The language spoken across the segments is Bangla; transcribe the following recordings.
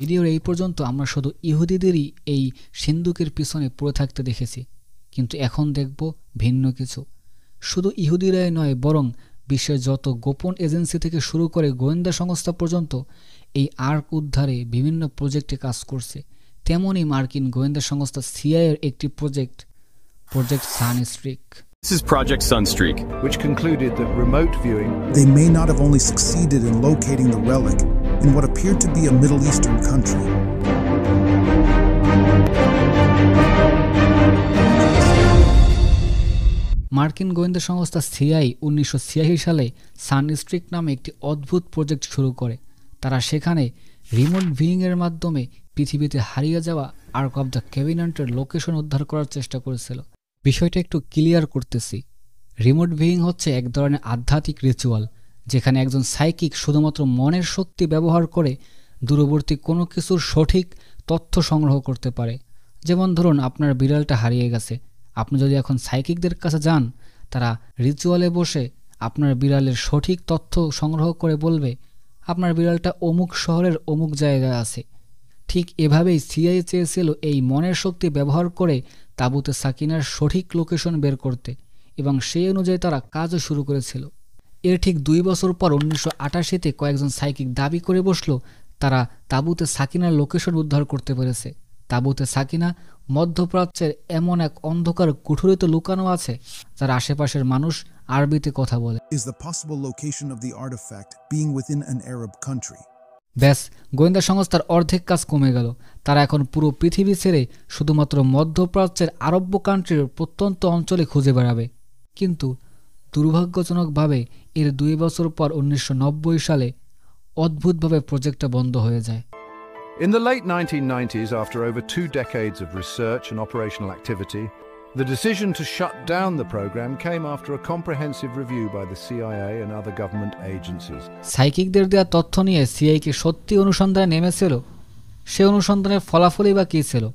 ভিডিওর এই পর্যন্ত আমরা শুধু ইহুদিদেরই এই সিন্দুকের পিছনে পড়ে থাকতে দেখেছি, কিন্তু এখন দেখব ভিন্ন কিছু। শুধু ইহুদিরাই নয়, বরং বিশ্বের যত গোপন এজেন্সি থেকে শুরু করে গোয়েন্দা সংস্থা পর্যন্ত এই আর্ক উদ্ধারে বিভিন্ন প্রজেক্টে কাজ করছে। তেমনই মার্কিন গোয়েন্দা সংস্থা সিআইএর একটি project সানস্ট্রিক। This is Project Sunstreak, which concluded that remote viewing they may not have only succeeded in locating the relic in what appeared to be a Middle Eastern country. মার্কিন গোয়েন্দা সংস্থা সিআই 1986 সালে সানস্ট্রিক নামে একটি অদ্ভুত প্রজেক্ট শুরু করে। তারা সেখানে রিমোট ভিউইংয়ের মাধ্যমে পৃথিবীতে হারিয়ে যাওয়া আর্ক অব দ্য কভেন্যান্টের লোকেশন উদ্ধার করার চেষ্টা করেছিল। বিষয়টা একটু ক্লিয়ার করতেছি। রিমোট ভিউইং হচ্ছে এক ধরনের আধ্যাত্মিক রিচুয়াল, যেখানে একজন সাইকিক শুধুমাত্র মনের শক্তি ব্যবহার করে দূরবর্তী কোনো কিছুর সঠিক তথ্য সংগ্রহ করতে পারে। যেমন ধরুন, আপনার বিড়ালটা হারিয়ে গেছে। আপনি যদি এখন সাইকিকদের কাছে যান, তারা রিচুয়ালে বসে আপনার বিড়ালের সঠিক তথ্য সংগ্রহ করে বলবে আপনার বিড়ালটা অমুক শহরের অমুক জায়গায় আছে। ঠিক এভাবেই সিআই চেয়েছিল এই মনের শক্তি ব্যবহার করে তাবুতে সাকিনার সঠিক লোকেশন বের করতে, এবং সেই অনুযায়ী তারা কাজও শুরু করেছিল। এর ঠিক 2 বছর পর 1988-তে কয়েকজন সাইকিক দাবি করে বসলো তারা তাবুতে সাকিনার লোকেশন উদ্ধার করতে পেরেছে। তাবুতে সাকিনা মধ্যপ্রাচ্যের এমন এক অন্ধকার কুঠুরিতে লুকানো আছে যার আশেপাশের মানুষ আরবিতে কথা বলে। Is the possible location of the artifact being within an Arab country? ব্যাস, গোয়েন্দা সংস্থার অর্ধেক কাজ কমে গেল। তারা এখন পুরো পৃথিবী ছেড়ে শুধুমাত্র মধ্যপ্রাচ্যের আরব্য কান্ট্রির প্রত্যন্ত অঞ্চলে খুঁজে বেড়াবে। কিন্তু দুর্ভাগ্যজনকভাবে এর 2 বছর পর 1990 সালে অদ্ভুতভাবে প্রজেক্টটা বন্ধ হয়ে যায়। In the late 1990s, after over 2 decades of research and operational activity, the decision to shut down the program came after a comprehensive review by the CIA and other government agencies. সাইকিকদের দেওয়া তথ্য নিয়ে সিআইকে সত্যি অনুসন্ধানে নেমেছিল। সে অনুসন্ধানের ফলাফলই বা কী ছিল?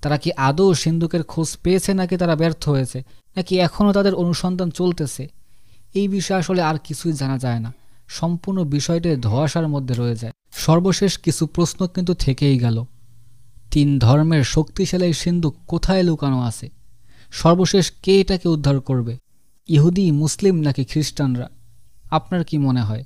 তারা কি আদৌ সিন্দুকের খোঁজ পেয়েছে, নাকি তারা ব্যর্থ হয়েছে, নাকি এখনও তাদের অনুসন্ধান চলতেছে? এই বিষয়ে আসলে আর কিছুই জানা যায় না। সম্পূর্ণ বিষয়টি ধোঁয়াশার মধ্যে রয়ে যায়। সর্বশেষ কিছু প্রশ্ন কিন্তু থেকেই গেল। 3 ধর্মের শক্তিশালী সিন্দুক কোথায় লুকানো আছে? সর্বশেষ কে এটাকে উদ্ধার করবে? ইহুদি, মুসলিম নাকি খ্রিস্টানরা? আপনার কি মনে হয়?